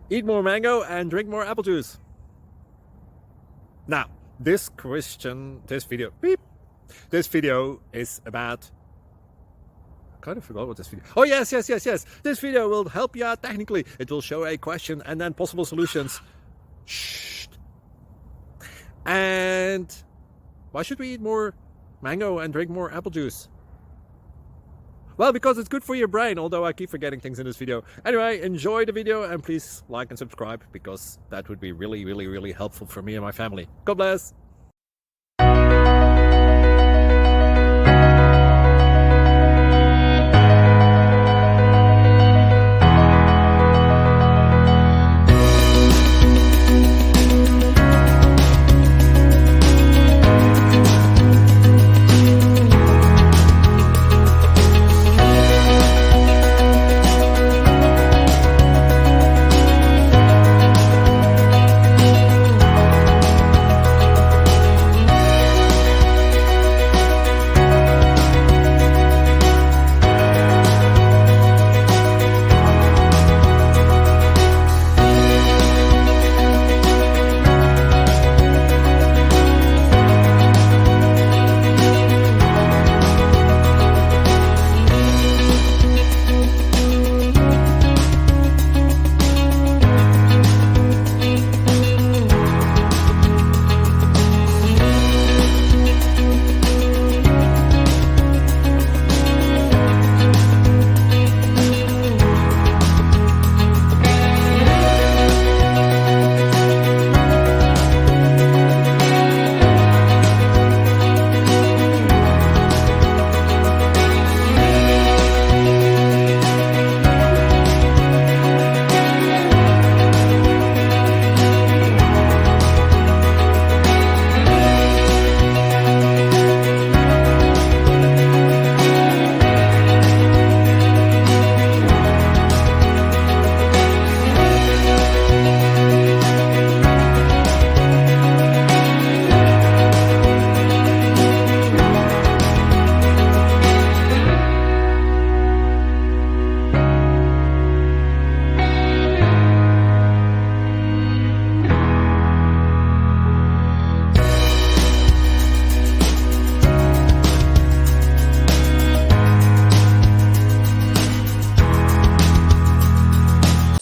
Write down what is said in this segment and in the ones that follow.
Eat more mango and drink more apple juice. Now, this video is about, I kind of forgot what this video. Oh, yes. This video will help you out technically. It will show a question and then possible solutions. Shh. And why should we eat more mango and drink more apple juice? Well, because it's good for your brain, although I keep forgetting things in this video. Anyway, enjoy the video and please like and subscribe, because that would be really helpful for me and my family. God bless!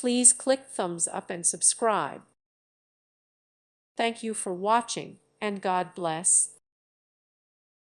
Please click thumbs up and subscribe. Thank you for watching, and God bless.